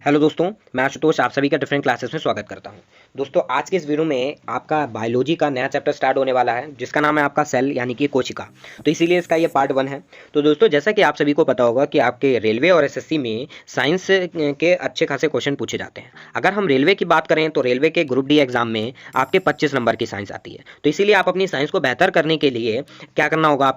Hello दोस्तों, मैं आशुतोष आप सभी का डिफरेंट क्लासेस में स्वागत करता हूं। दोस्तों, आज के इस वीडियो में आपका बायोलॉजी का नया चैप्टर स्टार्ट होने वाला है जिसका नाम है आपका सेल यानी कि कोशिका। तो इसीलिए इसका ये पार्ट 1 है। तो दोस्तों, जैसा कि आप सभी को पता होगा कि आपके रेलवे और एसएससी में साइंस के अच्छे खासे क्वेश्चन पूछे जाते हैं। अगर हम रेलवे की बात करें तो रेलवे के ग्रुप डी एग्जाम में आपके 25 नंबर की साइंस आती है। तो इसीलिए आप अपनी साइंस को बेहतर करने के लिए क्या करना होगा,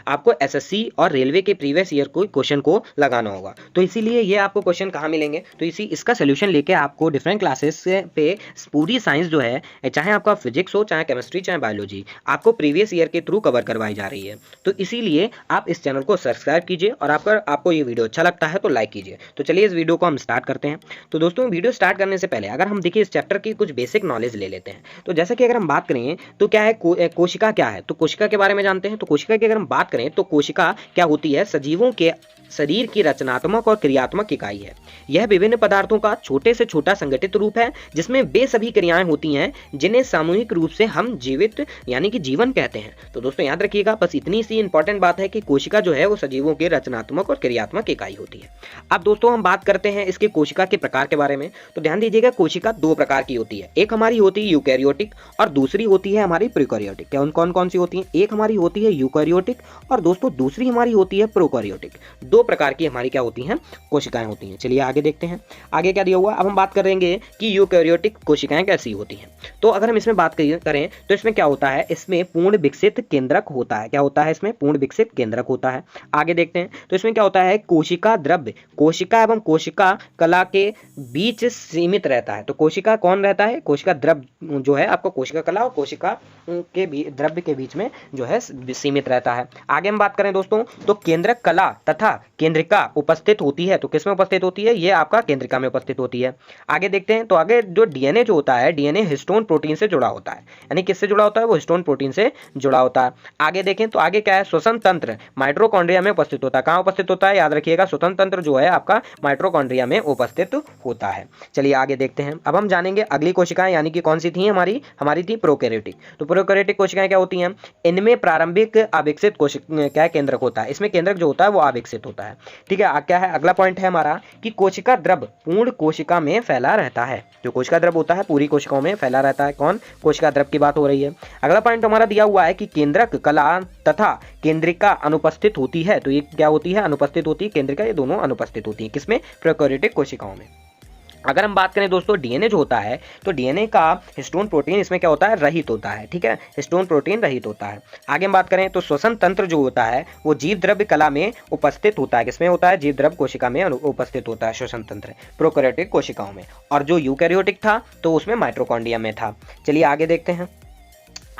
आपको एसएससी और रेलवे के प्रीवियस ईयर को क्वेश्चन को लगाना होगा। तो इसीलिए ये आपको क्वेश्चन कहाँ मिलेंगे, तो इसका सोल्यूशन लेके आपको डिफरेंट क्लासेस पे पूरी साइंस जो है, चाहे आपका फिजिक्स हो, चाहे केमिस्ट्री, चाहे बायोलॉजी, आपको प्रीवियस ईयर के थ्रू कवर करवाई जा रही है। तो इसीलिए आप इस चैनल को सब्सक्राइब कीजिए और आपको ये वीडियो अच्छा लगता है तो लाइक कीजिए। तो चलिए इस वीडियो को हम स्टार्ट करते हैं। तो दोस्तों, वीडियो स्टार्ट करने से पहले अगर हम देखिए इस चैप्टर की कुछ बेसिक नॉलेज ले लेते हैं। तो जैसे कि अगर हम बात करें तो क्या है कोशिका क्या है, तो कोशिका के बारे में जानते हैं। तो कोशिका की अगर हम बात करें तो कोशिका क्या होती है, सजीवों के शरीर की रचनात्मक और क्रियात्मक इकाई है। यह विभिन्न पदार्थों का छोटे से छोटा संगठित रूप है जिसमें वे सभी क्रियाएं होती हैं जिन्हें सामूहिक रूप से हम जीवित यानी कि जीवन कहते हैं। तो दोस्तों याद रखिएगा, बस इतनी सी इंपॉर्टेंट बात है कि कोशिका जो है वो सजीवों की रचनात्मक और क्रियात्मक इकाई होती है। अब दोस्तों हम बात करते हैं इसके कोशिका के प्रकार के बारे में। तो ध्यान दीजिएगा, कोशिका दो प्रकार की होती है। एक हमारी होती है यूकैरियोटिक और दूसरी होती है हमारी प्रोकैरियोटिक। क्या कौन सी होती है? एक हमारी होती है यूकैरियोटिक और दोस्तों दूसरी हमारी होती है प्रोकैरियोटिक। दो प्रकार की हमारी क्या होती हैं, कोशिकाएं होती हैं। चलिए आगे देखते हैं, आगे क्या दिया हुआ। अब हम बात करेंगे कि यूकैरियोटिक कोशिकाएं कैसी होती हैं। तो अगर हम इसमें बात करें तो इसमें क्या होता है, इसमें पूर्ण विकसित केंद्रक होता है। क्या होता है इसमें? पूर्ण विकसित केंद्रक होता है। आगे देखते हैं तो इसमें क्या होता है, कोशिका द्रव्य कोशिका एवं कोशिका कला के बीच सीमित रहता है। तो कोशिका कौन रहता है, कोशिका द्रव्य जो है आपको कोशिका कला और कोशिका के द्रव्य के बीच में जो है सीमित रहता है। आगे हम बात करें दोस्तों तो केंद्रक कला तथा केंद्रिका उपस्थित होती है। तो किसमें उपस्थित होती है? ये आपका केंद्रिका में उपस्थित होती है। आगे देखते हैं तो आगे जो डीएनए जो होता है, डीएनए हिस्टोन प्रोटीन से जुड़ा होता है। यानी किससे जुड़ा होता है? वो हिस्टोन प्रोटीन से जुड़ा होता है। आगे देखें तो आगे क्या है, श्वसन तंत्र माइटोकॉन्ड्रिया में उपस्थित होता है। कहां उपस्थित होता है? याद रखिएगा, श्वसन तंत्र जो है आपका माइटोकॉन्ड्रिया में उपस्थित होता है। चलिए आगे देखते हैं। अब हम जानेंगे अगली कोशिकाएं यानी कि कौन सी थी हमारी थी प्रोकैरियोटिक। तो प्रोकैरियोटिक कोशिकाएं क्या होती हैं? इनमें प्रारंभिक अविकसित कोशिका क्या केंद्रक होता है, इसमें केंद्रक जो होता है वो अविकसित होता है। ठीक है, क्या है अगला पॉइंट है हमारा कि कोशिका द्रव्य पूर्ण कोशिका में फैला रहता है। जो कोशिका द्रव्य होता है पूरी कोशिकाओं में फैला रहता है। कौन? कोशिका द्रव्य की बात हो रही है। अगला पॉइंट हमारा दिया हुआ है कि केंद्रक कला तथा केंद्रिका अनुपस्थित होती है। तो ये क्या होती है? अनुपस्थित होती है। केंद्रिका ये दोनों अनुपस्थित होती है। किसमें? प्रोकैरियोटिक कोशिकाओं में। अगर हम बात करें दोस्तों डीएनए जो होता है, तो डीएनए का हिस्टोन प्रोटीन इसमें क्या होता है? रहित होता है। ठीक है, हिस्टोन प्रोटीन रहित होता है। आगे हम बात करें तो श्वसन तंत्र जो होता है वो जीव द्रव्य कला में उपस्थित होता है। किसमें होता है? जीव द्रव्य कोशिका में उपस्थित होता है श्वसन तंत्र प्रोकैरियोटिक कोशिकाओं में। और जो यूकैरियोटिक था तो उसमें माइटोकॉन्ड्रिया में था। चलिए आगे देखते हैं,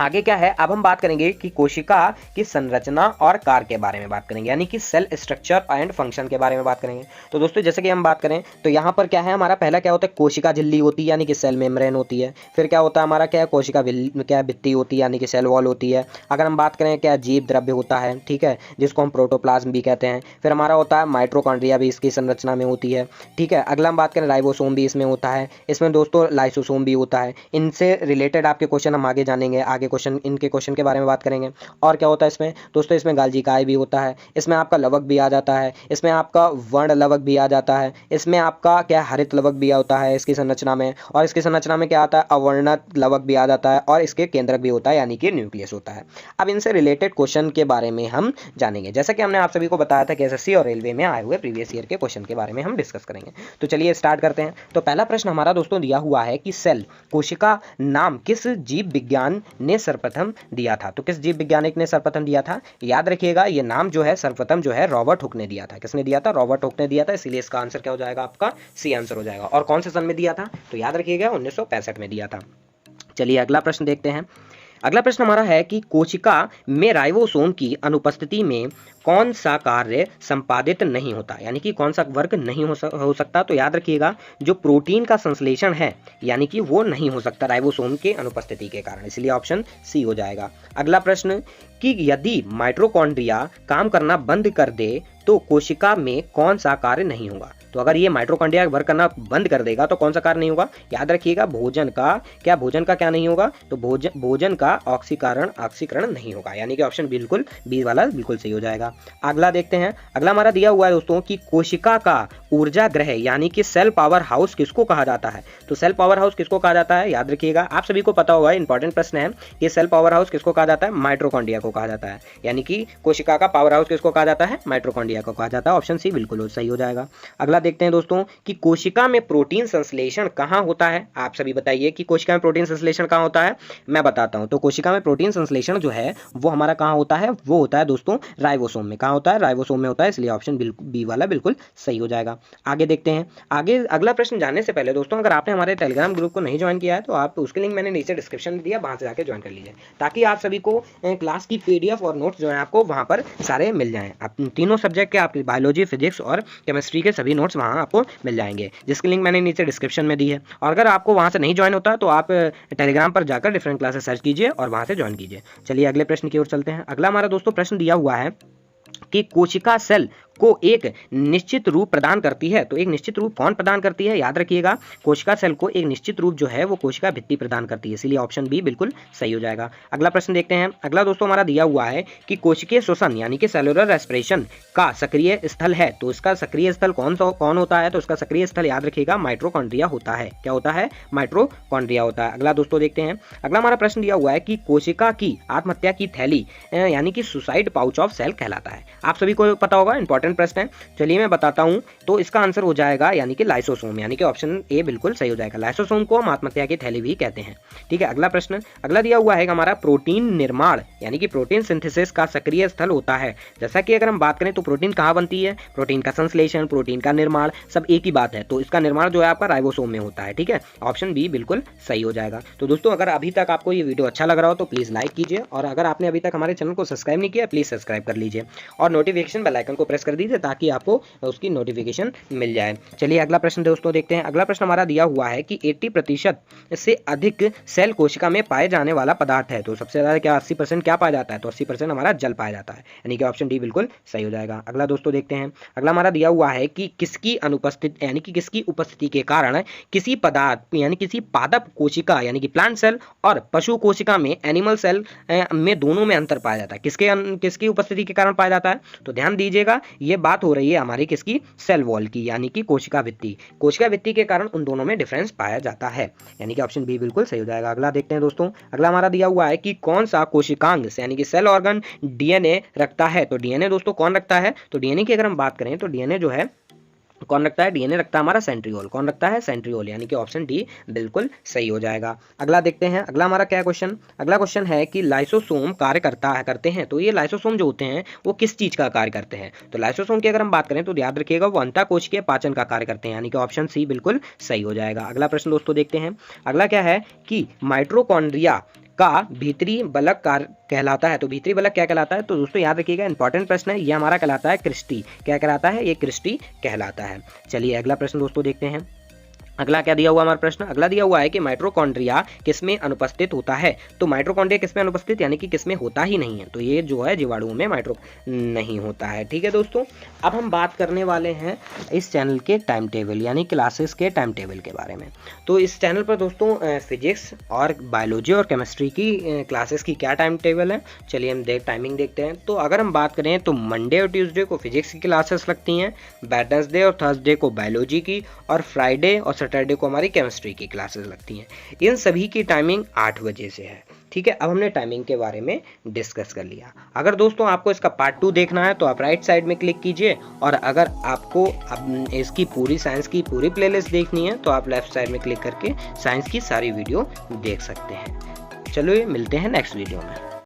आगे क्या है। अब हम बात करेंगे कि कोशिका की संरचना और कार्य के बारे में बात करेंगे, यानी कि सेल स्ट्रक्चर एंड फंक्शन के बारे में बात करेंगे। तो दोस्तों जैसे कि हम बात करें तो यहाँ पर क्या है हमारा, पहला क्या होता है, कोशिका झिल्ली होती है यानी कि सेल मेम्ब्रेन होती है। फिर क्या होता है हमारा, क्या है, कोशिका क्या भित्ति होती है यानी कि सेल वॉल होती है। अगर हम बात करें क्या, जीव द्रव्य होता है, ठीक है, जिसको हम प्रोटोप्लाज्म भी कहते हैं। फिर हमारा होता है माइटोकॉन्ड्रिया भी इसकी संरचना में होती है। ठीक है, अगला हम बात करें राइबोसोम भी इसमें होता है। इसमें दोस्तों लाइसोसोम भी होता है। इनसे रिलेटेड आपके क्वेश्चन हम आगे जानेंगे, आगे क्वेश्चन इनके क्वेश्चन के बारे में बात करेंगे। और क्या होता है इसमें दोस्तों, इसमें गाल्जिकाय भी होता है। इसमें आपका लवक भी आ जाता है। इसमें आपका वर्ण लवक भी आ जाता है। इसमें आपका क्या हरित लवक भी होता है इसकी संरचना में। और इसकी संरचना में क्या आता है, अवर्णत लवक भी आ जाता है। और इसके केंद्रक भी होता है यानी कि न्यूक्लियस होता है। अब इनसे रिलेटेड क्वेश्चन के बारे में हम जानेंगे। जैसा कि हमने आप सभी को बताया था कि एसएससी और रेलवे में आए हुए प्रीवियस ईयर के क्वेश्चन के बारे में हम डिस्कस करेंगे। तो चलिए स्टार्ट करते हैं। तो पहला प्रश्न हमारा दोस्तों दिया हुआ है कि सेल कोशिका नाम किस जीव विज्ञान ने सर्वप्रथम दिया था। तो किस जीव वैज्ञानिक ने सर्वप्रथम दिया था? याद रखिएगा, ये नाम जो है सर्वप्रथम जो है रॉबर्ट हुक ने दिया था। किसने दिया था? रॉबर्ट हुक ने दिया था। इसीलिए इसका आंसर क्या हो जाएगा, आपका सी आंसर हो जाएगा। और कौन से सन में दिया था? तो याद रखिएगा 1965 में दिया था। चलिए अगला प्रश्न देखते हैं। अगला प्रश्न हमारा है कि कोशिका में राइबोसोम की अनुपस्थिति में कौन सा कार्य संपादित नहीं होता, यानी कि कौन सा वर्क नहीं हो सकता। तो याद रखिएगा, जो प्रोटीन का संश्लेषण है यानी कि वो नहीं हो सकता राइबोसोम के अनुपस्थिति के कारण। इसलिए ऑप्शन सी हो जाएगा। अगला प्रश्न कि यदि माइटोकॉन्ड्रिया काम करना बंद कर दे तो कोशिका में कौन सा कार्य नहीं होगा। तो अगर ये माइटोकॉन्ड्रिया वर्क करना बंद कर देगा तो कौन सा कार्य नहीं होगा, याद रखिएगा भोजन का क्या नहीं होगा, तो भोजन का ऑक्सीकरण नहीं होगा, यानी कि ऑप्शन बिल्कुल बी वाला बिल्कुल सही हो जाएगा। अगला देखते हैं, अगला हमारा दिया हुआ है दोस्तों कि कोशिका का ऊर्जा ग्रह यानी कि सेल पावर हाउस किसको कहा जाता है। तो सेल पावर हाउस किसको कहा जाता है, याद रखिएगा, आप सभी को पता होगा, इंपॉर्टेंट प्रश्न है कि सेल पावर हाउस किसको कहा जाता है, माइटोकॉन्ड्रिया को कहा जाता है, यानी कि कोशिका का पावर हाउस किसको कहा जाता है, माइटोकॉन्ड्रिया को कहा जाता है। ऑप्शन सी बिल्कुल सही हो जाएगा। अगला देखते हैं दोस्तों कि कोशिका में प्रोटीन संश्लेषण कहाँ होता है, आप सभी बताइए कि कोशिका में प्रोटीन संश्लेषण कहाँ होता है। मैं बताता हूँ, तो कोशिका में प्रोटीन संश्लेषण जो है वो हमारा कहाँ होता है, वो होता है दोस्तों राइबोसोम में। कहाँ होता है, राइबोसोम में होता है, इसलिए ऑप्शन बी वाला बिल्कुल सही हो जाएगा। आगे देखते हैं, आगे अगला प्रश्न जानने से पहले दोस्तों अगर आपने हमारे टेलीग्राम ग्रुप को नहीं ज्वाइन किया है तो आप उसके लिंक मैंने नीचे डिस्क्रिप्शन में दिया, वहां से जाकर ज्वाइन कर लीजिए, ताकि आप सभी को क्लास की पीडीएफ और नोट्स जो है आपको वहां पर सारे मिल जाएं। आप तीनों सब्जेक्ट के, आपकी बायोलॉजी, फिजिक्स और केमिस्ट्री के सभी नोट्स वहां आपको मिल जाएंगे, जिसकी लिंक मैंने नीचे डिस्क्रिप्शन में दी है। और अगर आपको वहां से नहीं ज्वाइन होता तो आप टेलीग्राम पर जाकर डिफरेंट क्लासेस सर्च कीजिए और वहां से ज्वाइन कीजिए। चलिए अगले प्रश्न की ओर चलते हैं। अगला हमारा दोस्तों प्रश्न दिया हुआ है कि कोशिका सेल को एक निश्चित रूप प्रदान करती है, तो एक निश्चित रूप कौन प्रदान करती है, याद रखिएगा कोशिका सेल को एक निश्चित रूप जो है वो कोशिका भित्ति प्रदान करती है, इसलिए ऑप्शन बी बिल्कुल सही हो जाएगा। अगला प्रश्न देखते हैं। अगला दोस्तों हमारा दिया हुआ है कि कोशिकीय श्वसन यानी कि सेलुलर रेस्पिरेशन का सक्रिय स्थल है, तो इसका सक्रिय स्थल कौन होता है, तो इसका सक्रिय स्थल याद रखिएगा माइटोकॉन्ड्रिया होता है। क्या होता है, माइटोकॉन्ड्रिया होता है। अगला दोस्तों देखते हैं, अगला हमारा प्रश्न दिया हुआ है कि कोशिका की आत्महत्या की थैली यानी कि सुसाइड पाउच ऑफ सेल कहलाता है। आप सभी को पता होगा, इंपॉर्टेंट प्रश्न है, चलिए मैं बताता हूं, तो इसका आंसर हो जाएगा यानी कि लाइसोसोम, यानी कि ऑप्शन ए बिल्कुल सही हो जाएगा। लाइसोसोम को हम आत्महत्या की थैली भी कहते हैं। ठीक है, अगला प्रश्न, अगला दिया हुआ है हमारा प्रोटीन निर्माण यानी कि प्रोटीन सिंथेसिस का सक्रिय स्थल होता है। जैसा कि अगर हम बात करें तो प्रोटीन कहाँ बनती है, प्रोटीन का संश्लेषण, प्रोटीन का निर्माण सब एक ही बात है, तो इसका निर्माण जो है आपका राइबोसोम में होता है। ठीक है, ऑप्शन बी बिल्कुल सही हो जाएगा। तो दोस्तों अगर अभी तक आपको ये वीडियो अच्छा लग रहा हो तो प्लीज लाइक कीजिए, और अगर आपने अभी तक हमारे चैनल को सब्सक्राइब नहीं किया प्लीज सब्सक्राइब कर लीजिए, और नोटिफिकेशन बेल आइकन को प्रेस कर दीजिए ताकि आपको उसकी नोटिफिकेशन मिल जाए। चलिए अगला प्रश्न दोस्तों देखते हैं। अगला प्रश्न हमारा दिया हुआ है कि 80% से अधिक सेल कोशिका में पाए जाने वाला पदार्थ है, तो सबसे ज्यादा क्या 80% क्या पाया जाता है, तो 80% हमारा जल पाया जाता है, यानी कि ऑप्शन डी बिल्कुल सही हो जाएगा। अगला दोस्तों देखते हैं, अगला हमारा दिया हुआ है कि किसकी अनुपस्थिति यानी कि किसकी उपस्थिति के कारण किसी पदार्थ यानी किसी पादप कोशिका यानी कि प्लांट सेल और पशु कोशिका में एनिमल सेल में दोनों में अंतर पाया जाता है, किसकी उपस्थिति के कारण पाया जाता है, तो ध्यान दीजिएगा ये बात हो रही है हमारी किसकी, सेल वॉल की, यानी कि कोशिका भित्ति के कारण उन दोनों में डिफरेंस पाया जाता है, यानी कि ऑप्शन बी बिल्कुल सही हो जाएगा। अगला देखते हैं दोस्तों, अगला हमारा दिया हुआ है कि कौन सा कोशिकांग यानी कि सेल ऑर्गन डीएनए रखता है, तो डीएनए दोस्तों कौन रखता है, तो डीएनए की अगर हम बात करें तो डीएनए जो है कौन रखता है, डीएनए रखता है हमारा सेंट्रियोल। कौन रखता है, सेंट्रियोल, यानी कि ऑप्शन डी बिल्कुल सही हो जाएगा। अगला देखते हैं, अगला हमारा क्या क्वेश्चन, अगला क्वेश्चन है कि लाइसोसोम कार्य करते हैं, तो ये लाइसोसोम जो होते हैं वो किस चीज का कार्य करते हैं, तो लाइसोसोम की अगर हम बात करें तो याद रखिएगा वो अंतःकोशिकीय पाचन का कार्य करते हैं, यानी कि ऑप्शन सी बिल्कुल सही हो जाएगा। अगला प्रश्न दोस्तों देखते हैं, अगला क्या है कि माइटोकॉन्ड्रिया का भीतरी बलक कहलाता है, तो भीतरी बलक क्या कहलाता है, तो दोस्तों याद रखिएगा इंपॉर्टेंट प्रश्न है, ये हमारा कहलाता है क्रिस्टी। क्या कहलाता है, ये क्रिस्टी कहलाता है। चलिए अगला प्रश्न दोस्तों देखते हैं, अगला क्या दिया हुआ हमारा प्रश्न, अगला दिया हुआ है कि माइटोकॉन्ड्रिया किसमें अनुपस्थित होता है, तो माइटोकॉन्ड्रिया किसमें अनुपस्थित यानी कि किसमें होता ही नहीं है, तो ये जो है जीवाणुओं में नहीं होता है। ठीक है दोस्तों, अब हम बात करने वाले हैं इस चैनल के टाइम टेबल यानी क्लासेस के टाइम टेबल के बारे में। तो इस चैनल पर दोस्तों फिजिक्स और बायोलॉजी और केमिस्ट्री की क्लासेस की क्या टाइम टेबल है, चलिए हम टाइमिंग देखते हैं। तो अगर हम बात करें तो मंडे और ट्यूसडे को फिजिक्स की क्लासेस लगती हैं, वेडनेसडे और थर्सडे को बायोलॉजी की, और फ्राइडे और सैटरडे को हमारी केमिस्ट्री की क्लासेस लगती हैं। इन सभी की टाइमिंग 8 बजे से है। ठीक है, अब हमने टाइमिंग के बारे में डिस्कस कर लिया। अगर दोस्तों आपको इसका पार्ट 2 देखना है तो आप राइट साइड में क्लिक कीजिए, और अगर आपको इसकी पूरी साइंस की पूरी प्लेलिस्ट देखनी है तो आप लेफ्ट साइड में क्लिक करके साइंस की सारी वीडियो देख सकते हैं। चलो ये मिलते हैं नेक्स्ट वीडियो में।